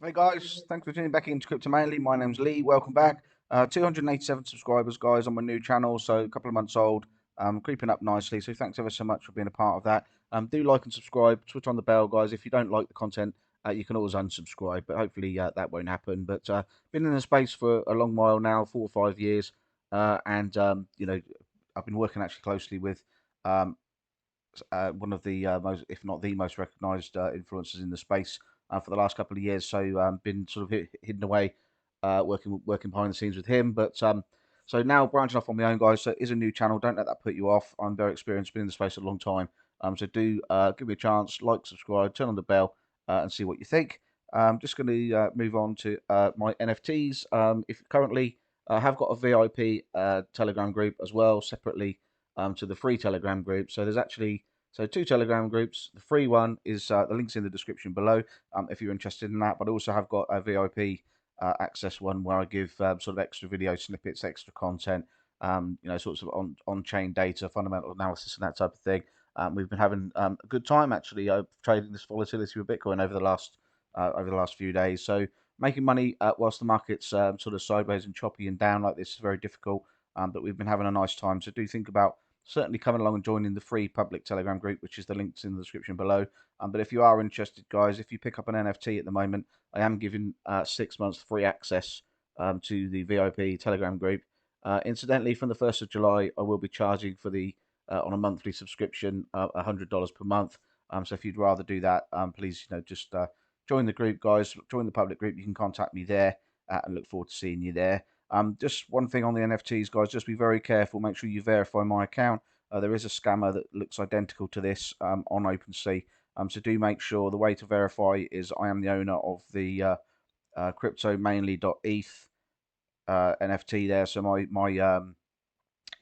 Hey guys, thanks for tuning back into Crypto Mainly. My name's Lee. Welcome back. 287 subscribers, guys, on my new channel, so a couple of months old, creeping up nicely. So thanks ever so much for being a part of that. Do like and subscribe. Switch on the bell, guys. If you don't like the content, you can always unsubscribe, but hopefully that won't happen. But been in the space for a long while now, 4 or 5 years, and I've been working actually closely with um, one of the most, if not the most recognised influencers in the space for the last couple of years. So been sort of hidden away, working behind the scenes with him. But so now branching off on my own, guys. So it is a new channel. Don't let that put you off. I'm very experienced, been in the space a long time. So do give me a chance, like, subscribe, turn on the bell, and see what you think. Just going to move on to my NFTs. If currently I have got a VIP Telegram group as well, separately to the free Telegram group. So there's actually two Telegram groups. The free one is the links in the description below if you're interested in that. But I also have got a VIP access one where I give sort of extra video snippets, extra content, sorts of on-chain data, fundamental analysis, and that type of thing. We've been having a good time actually trading this volatility with Bitcoin over the last few days. So making money whilst the market's sort of sideways and choppy and down like this is very difficult. But we've been having a nice time. So do think about certainly coming along and joining the free public Telegram group, which is the links in the description below. But if you are interested, guys, if you pick up an NFT at the moment, I am giving 6 months free access to the VIP Telegram group. Incidentally, from the 1st of July, I will be charging for the on a monthly subscription $100 per month. So if you'd rather do that, please, just join the group, guys. Join the public group. You can contact me there, and look forward to seeing you there. Just one thing on the NFTs, guys, just be very careful. Make sure you verify my account. There is a scammer that looks identical to this on OpenSea. So do make sure the way to verify is I am the owner of the cryptomainly.eth NFT there. So my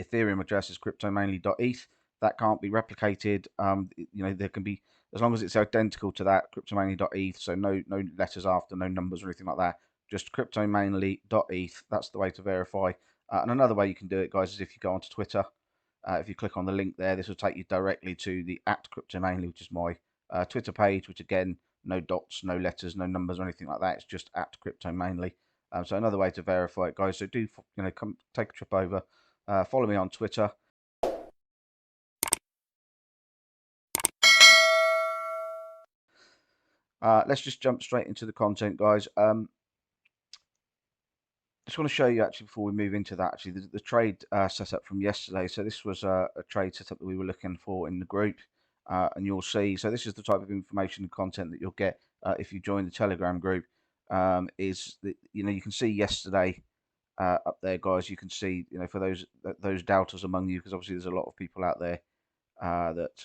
Ethereum address is cryptomainly.eth. That can't be replicated. There can be, as long as it's identical to that, cryptomainly.eth. So no letters after, no numbers or anything like that. Just cryptomainly.eth. That's the way to verify. And another way you can do it, guys, is if you go onto Twitter. If you click on the link there, this will take you directly to the @cryptomainly, which is my Twitter page. Which again, no dots, no letters, no numbers or anything like that. It's just @cryptomainly. So another way to verify it, guys. So do come take a trip over. Follow me on Twitter. Let's just jump straight into the content, guys. Just want to show you actually before we move into that actually the trade setup from yesterday. So this was a trade setup that we were looking for in the group, and you'll see. So this is the type of information and content that you'll get if you join the Telegram group. Is that you can see yesterday up there, guys. You can see for those doubters among you, because obviously there's a lot of people out there that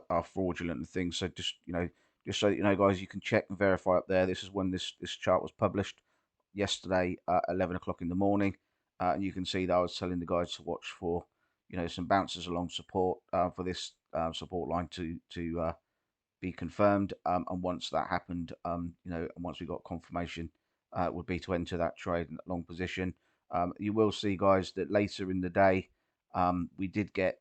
are fraudulent and things. So just so that guys, you can check and verify up there. This is when this chart was published yesterday at 11 o'clock in the morning, and you can see that I was telling the guys to watch for some bounces along support for this support line to be confirmed. And once that happened, and once we got confirmation, would be to enter that trade in that long position. You will see, guys, that later in the day, we did get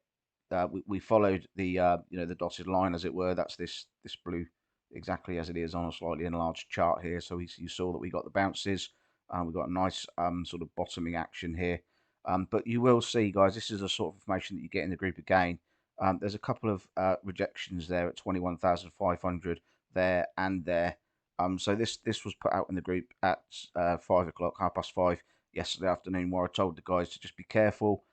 we followed the the dotted line, as it were. That's this blue, exactly as it is on a slightly enlarged chart here. So you saw that we got the bounces. We got a nice sort of bottoming action here. But you will see, guys, this is the sort of information that you get in the group again. There's a couple of rejections there at 21,500 there and there. So this was put out in the group at 5 o'clock, 5:30 yesterday afternoon, where I told the guys to just be careful.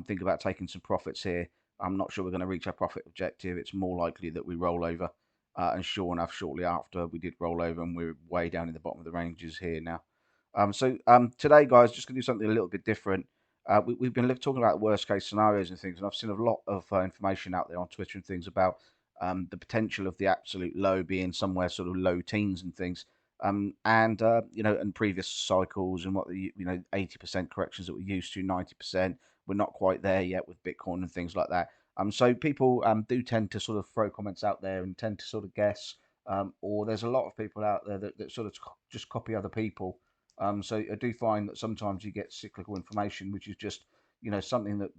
Think about taking some profits here. I'm not sure we're going to reach our profit objective. It's more likely that we roll over. And sure enough, shortly after, we did roll over, and we're way down in the bottom of the ranges here now. Today, guys, just going to do something a little bit different. We've been talking about worst case scenarios and things, and I've seen a lot of information out there on Twitter and things about the potential of the absolute low being somewhere sort of low teens and things. And previous cycles and what the 80% corrections that we're used to, 90%, we're not quite there yet with Bitcoin and things like that. So people do tend to sort of throw comments out there and tend to sort of guess, or there's a lot of people out there that sort of just copy other people. So I do find that sometimes you get cyclical information, which is just something that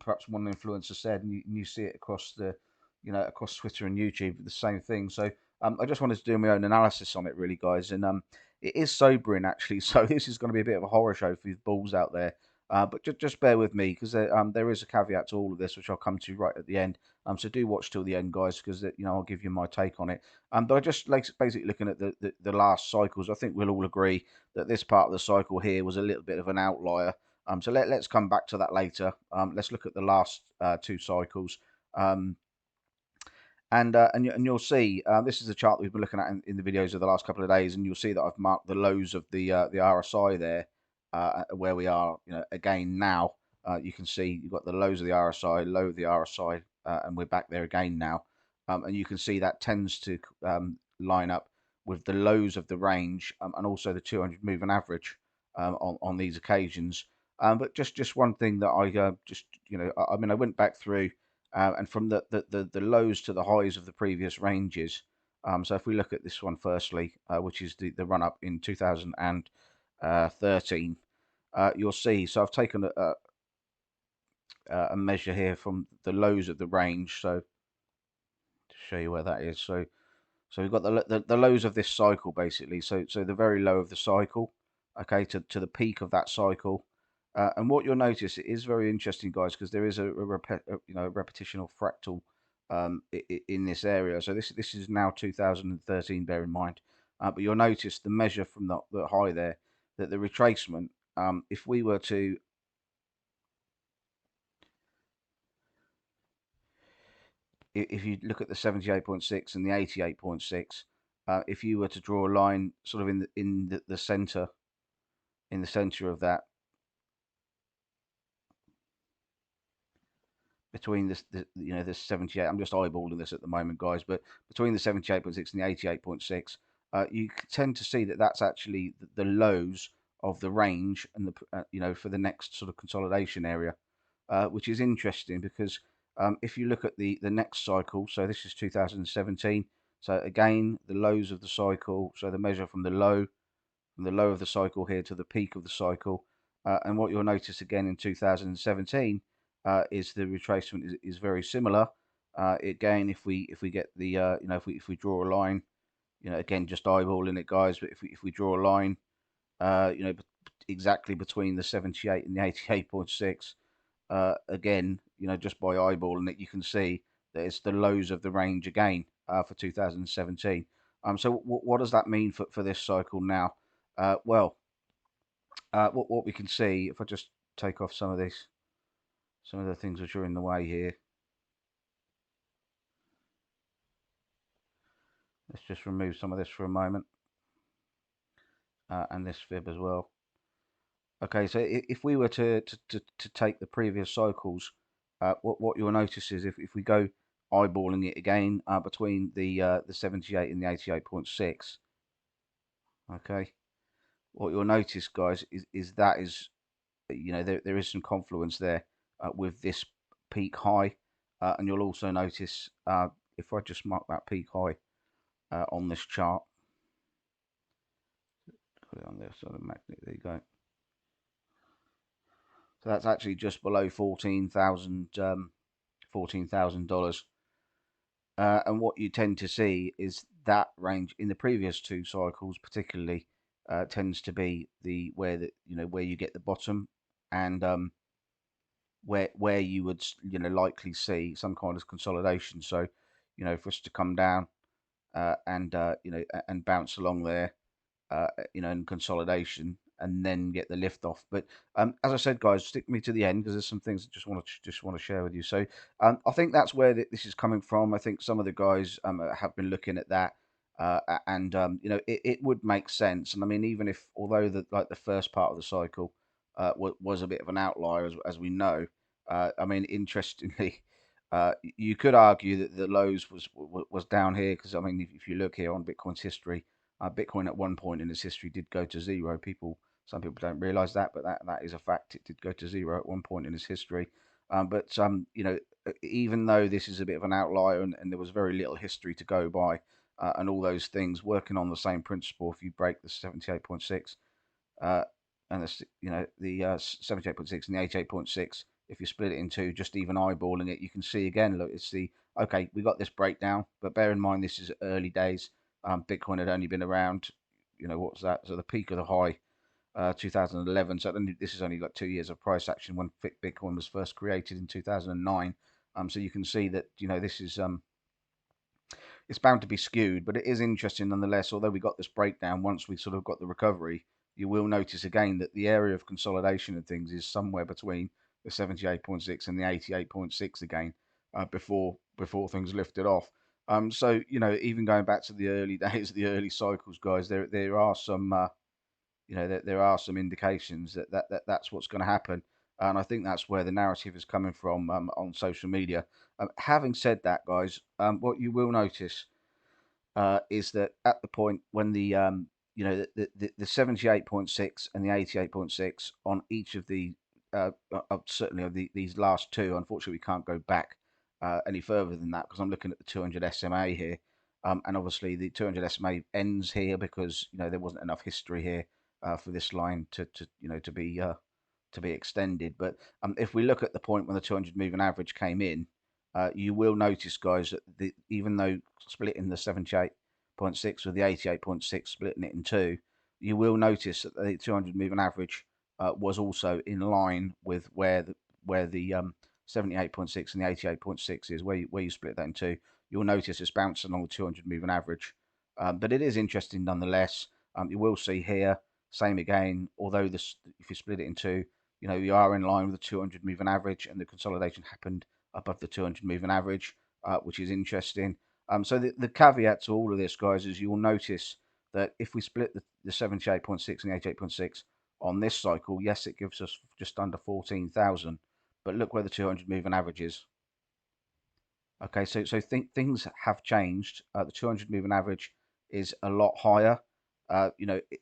perhaps one influencer said, and you see it across across Twitter and YouTube, the same thing. So I just wanted to do my own analysis on it, really, guys, and it is sobering actually. So this is going to be a bit of a horror show for you bulls out there. But just bear with me because there is a caveat to all of this, which I'll come to right at the end. So do watch till the end, guys, because I'll give you my take on it. But I just like basically looking at the last cycles. I think we'll all agree that this part of the cycle here was a little bit of an outlier. So let's come back to that later. Let's look at the last two cycles. And you'll see this is a chart that we've been looking at in the videos of the last couple of days, and you'll see that I've marked the lows of the RSI there, where we are. Again now, you can see you've got the lows of the RSI, low of the RSI, and we're back there again now. And you can see that tends to line up with the lows of the range, and also the 200 moving average on these occasions. But just one thing that I I went back through. And from the lows to the highs of the previous ranges. So if we look at this one firstly, which is the run up in 2013, you'll see. So I've taken a measure here from the lows of the range. So to show you where that is. So we've got the lows of this cycle basically. So the very low of the cycle, okay, to the peak of that cycle. And what you'll notice, it is very interesting, guys, because there is a repetition or fractal in this area. So this is now 2013. Bear in mind, but you'll notice the measure from the high there, that the retracement. If we were to if you look at the 78.6 and the 88.6, if you were to draw a line sort of in the center of that, between this 78, I'm just eyeballing this at the moment, guys, but between the 78.6 and the 88.6, you tend to see that that's actually the lows of the range, and for the next sort of consolidation area, which is interesting because if you look at the next cycle, so this is 2017. So again, the lows of the cycle, so the measure from the low of the cycle here to the peak of the cycle, and what you'll notice again in 2017 is the retracement is very similar. Again, if we get the if we draw a line, again, just eyeballing it, guys, but if we draw a line, exactly between the 78 and the 88.6, again, just by eyeballing it, you can see that it's the lows of the range again for 2017. So what does that mean for this cycle now? Well, what we can see, if I just take off some of the things which are in the way here, let's just remove some of this for a moment, and this fib as well. Okay, so if we were to take the previous cycles, what you'll notice is if we go eyeballing it again between the 78 and the 88.6, okay, what you'll notice, guys, is that is there is some confluence there with this peak high, and you'll also notice if I just mark that peak high on this chart, put it on there, so the magnet, there you go. So that's actually just below $14,000. And what you tend to see is that range in the previous two cycles, particularly, tends to be where you get the bottom, and where you would likely see some kind of consolidation. So for us to come down and bounce along there, in consolidation, and then get the lift off. But as I said, guys, stick me to the end because there's some things I just want to share with you. So I think that's where this is coming from. I think some of the guys have been looking at that, and it would make sense. And I mean, even if although the first part of the cycle was a bit of an outlier, as we know, I mean, interestingly. You could argue that the lows was down here because I mean, if you look here on Bitcoin's history, Bitcoin at one point in its history did go to zero. Some people don't realize that, but that is a fact. It did go to zero at one point in its history. But even though this is a bit of an outlier, and there was very little history to go by, and all those things working on the same principle, if you break the 78.6 and the 78.6 and the 88.6, if you split it in two, just even eyeballing it, you can see again, look, it's okay, we got this breakdown, but bear in mind this is early days. Bitcoin had only been around, what was that? So the peak of the high, 2011. So this is only like 2 years of price action when Bitcoin was first created in 2009. So you can see that, this is it's bound to be skewed, but it is interesting nonetheless. Although we got this breakdown, once we sort of got the recovery, you will notice again that the area of consolidation and things is somewhere between the 78.6 and the 88.6 again, before things lifted off. So even going back to the early days, the early cycles, guys, there are some there are some indications that's what's going to happen, and I think that's where the narrative is coming from, on social media. Having said that, guys, what you will notice is that at the point when the 78.6 and the 88.6 on each of the certainly of these last two, unfortunately we can't go back any further than that because I'm looking at the 200 SMA here, and obviously the 200 SMA ends here because there wasn't enough history here for this line to be extended. But if we look at the point when the 200 moving average came in, you will notice, guys, that even though splitting the 78.6 with the 88.6, splitting it in two, you will notice that the 200 moving average was also in line with where the 78.6 and the 88.6 is, where you split that in two. You'll notice it's bouncing along the 200 moving average. But it is interesting nonetheless. You will see here, same again, although if you split it in two, you are in line with the 200 moving average, and the consolidation happened above the 200 moving average, which is interesting. So the caveat to all of this, guys, is you'll notice that if we split the 78.6 and the 88.6 on this cycle, yes, it gives us just under 14,000, but look where the 200 moving average is. Okay, so things have changed. The 200 moving average is a lot higher.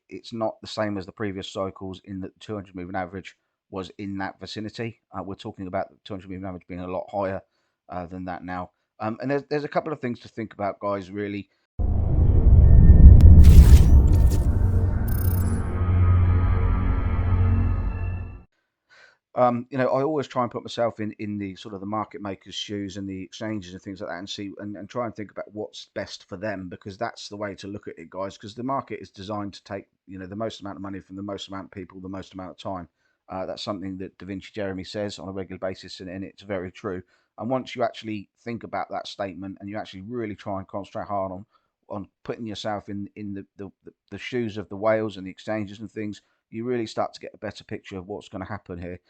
It's not the same as the previous cycles in that the 200 moving average was in that vicinity. We're talking about the 200 moving average being a lot higher than that now. And there's a couple of things to think about, guys, really. I always try and put myself in the sort of the market makers' shoes and the exchanges and things like that, and see and try and think about what's best for them, because that's the way to look at it, guys. Because the market is designed to take the most amount of money from the most amount of people, the most amount of time. That's something that Da Vinci Jeremy says on a regular basis, and it's very true. And once you actually think about that statement and you actually really try and concentrate hard on putting yourself in the shoes of the whales and the exchanges and things, you really start to get a better picture of what's going to happen here.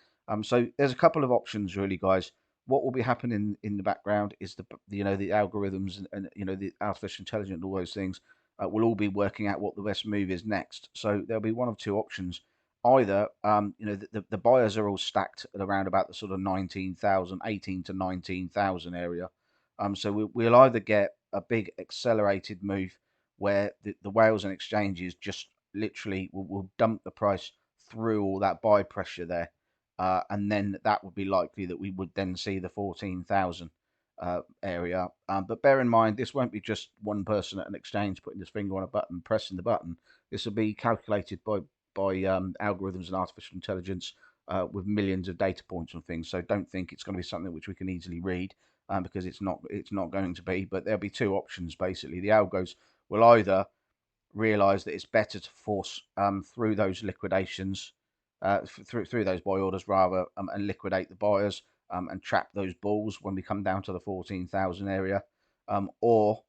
So there's a couple of options really, guys. What will be happening in the background is the algorithms and the artificial intelligence and all those things will all be working out what the best move is next. So there'll be one of two options. Either the buyers are all stacked at around about the sort of 19,000, 18 to 19,000 area. So we'll either get a big accelerated move where the whales and exchanges just literally will dump the price through all that buy pressure there, and then that would be likely that we would then see the 14,000 area. But bear in mind, this won't be just one person at an exchange putting his finger on a button, pressing the button. This will be calculated by algorithms and artificial intelligence with millions of data points and things. So don't think it's going to be something which we can easily read, because it's not. It's not going to be. But there'll be two options basically. The algos will either realize that it's better to force through those liquidations, through those buy orders rather, and liquidate the buyers, and trap those bulls when we come down to the 14,000 area, or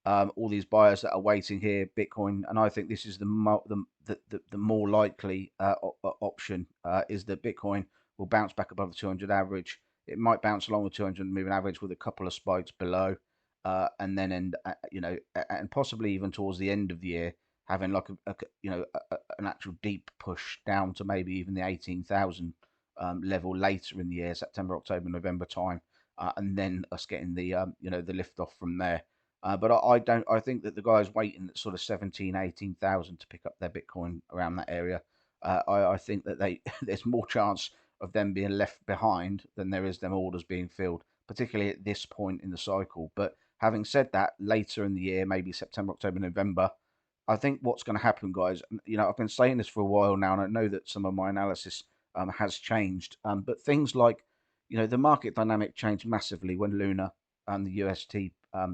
all these buyers that are waiting here, Bitcoin, and I think this is the more likely option, is that Bitcoin will bounce back above the 200 average. It might bounce along the 200 moving average with a couple of spikes below, and then and possibly even towards the end of the year, having like an actual deep push down to maybe even the 18,000 level later in the year, September, October, November time, and then us getting the lift off from there. But I don't. I think that the guys waiting at sort of 17, 18,000 to pick up their Bitcoin around that area. I think that there's more chance of them being left behind than there is them orders being filled, particularly at this point in the cycle. But having said that, later in the year, maybe September, October, November, I think what's going to happen, guys. I've been saying this for a while now, and I know that some of my analysis has changed. But things like the market dynamic changed massively when Luna and the UST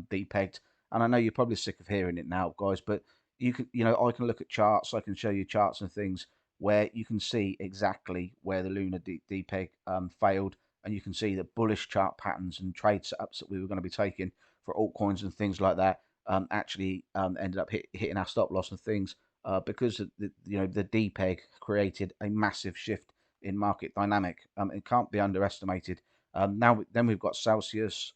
depegged. And I know you're probably sick of hearing it now, guys, but I can look at charts, I can show you charts and things where you can see exactly where the Luna depeg failed, and you can see the bullish chart patterns and trade setups that we were going to be taking for altcoins and things like that actually ended up hitting our stop loss and things because the depeg created a massive shift in market dynamic. It can't be underestimated. Then we've got Celsius,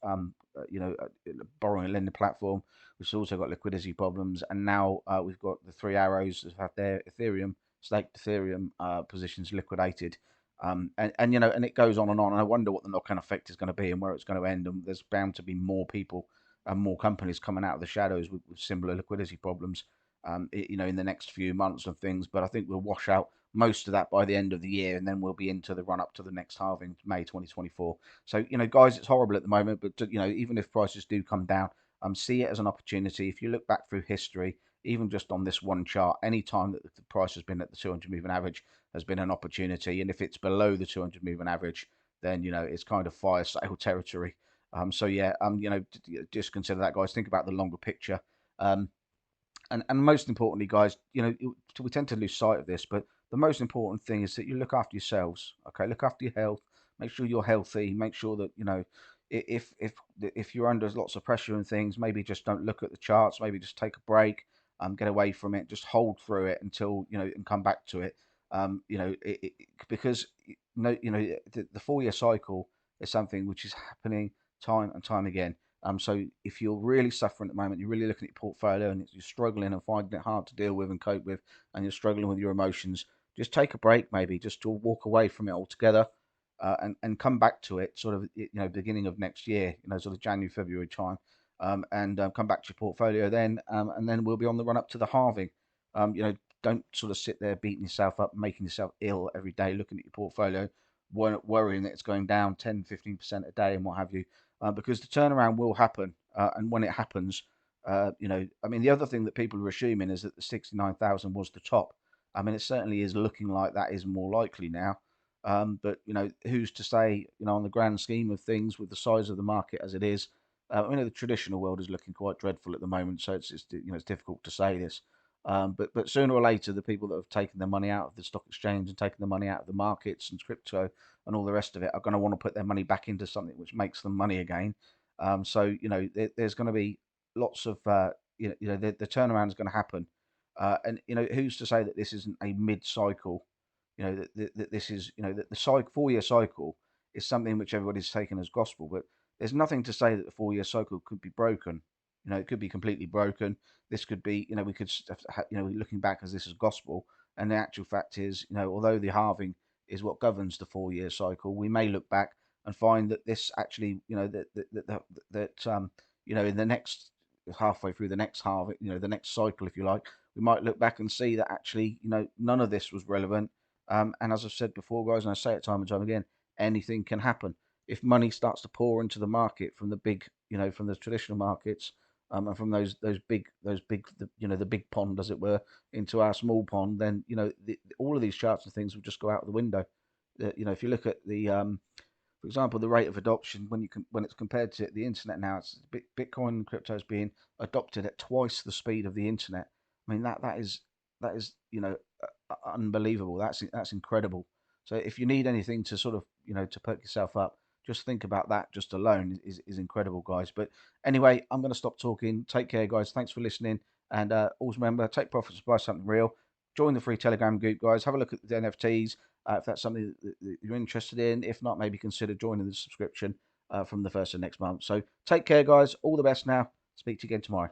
borrowing and lending platform, which has also got liquidity problems, and now we've got the Three Arrows that have their Ethereum staked Ethereum positions liquidated. And it goes on and on. And I wonder what the knock-on effect is going to be and where it's going to end. And there's bound to be more people and more companies coming out of the shadows with similar liquidity problems, in the next few months and things. But I think we'll wash out most of that by the end of the year, and then we'll be into the run up to the next halving, May 2024. So, guys, it's horrible at the moment, but even if prices do come down, see it as an opportunity. If you look back through history, even just on this one chart, any time that the price has been at the 200 moving average has been an opportunity. And if it's below the 200 moving average, then, it's kind of fire sale territory. So yeah, just consider that, guys. Think about the longer picture. And most importantly, guys, we tend to lose sight of this, but the most important thing is that you look after yourselves. Okay, look after your health. Make sure you're healthy. Make sure that if you're under lots of pressure and things, maybe just don't look at the charts. Maybe just take a break. Get away from it. Just hold through it until and come back to it. Because the 4-year cycle is something which is happening time and time again. So if you're really suffering at the moment, you're really looking at your portfolio and you're struggling and finding it hard to deal with and cope with, and you're struggling with your emotions, just take a break, maybe just to walk away from it altogether, and come back to it sort of beginning of next year, sort of January, February time, and come back to your portfolio then, and then we'll be on the run up to the halving. Don't sort of sit there beating yourself up, making yourself ill every day, looking at your portfolio, worrying that it's going down 10-15% a day and what have you. Because the turnaround will happen, and when it happens, the other thing that people are assuming is that the 69,000 was the top. I mean, it certainly is looking like that is more likely now. But who's to say? On the grand scheme of things, with the size of the market as it is, the traditional world is looking quite dreadful at the moment. So it's difficult to say this. But sooner or later, the people that have taken their money out of the stock exchange and taken the money out of the markets and crypto and all the rest of it are going to want to put their money back into something which makes them money again. So there's going to be lots of the turnaround is going to happen, and who's to say that this isn't a mid-cycle? That this is that the 4-year cycle is something which everybody's taken as gospel, but there's nothing to say that the 4-year cycle could be broken. It could be completely broken. This could be, we could, looking back as this is gospel, and the actual fact is, although the halving is what governs the 4-year cycle, we may look back and find that this actually, in the next halfway through the next half, the next cycle, if you like, we might look back and see that actually, none of this was relevant. And as I've said before, guys, and I say it time and time again, anything can happen. If money starts to pour into the market from the big, from the traditional markets, and from those big, the big pond, as it were, into our small pond, then all of these charts and things will just go out the window. If you look at the, for example, the rate of adoption when it's compared to the internet now, it's Bitcoin and crypto is being adopted at twice the speed of the internet. I mean that is unbelievable. That's incredible. So if you need anything to sort of to perk yourself up, just think about that just alone is incredible, guys. But anyway, I'm going to stop talking. Take care, guys. Thanks for listening. And always remember, take profits, buy something real. Join the free Telegram group, guys. Have a look at the NFTs if that's something that you're interested in. If not, maybe consider joining the subscription from the 1st of next month. So take care, guys. All the best now. Speak to you again tomorrow.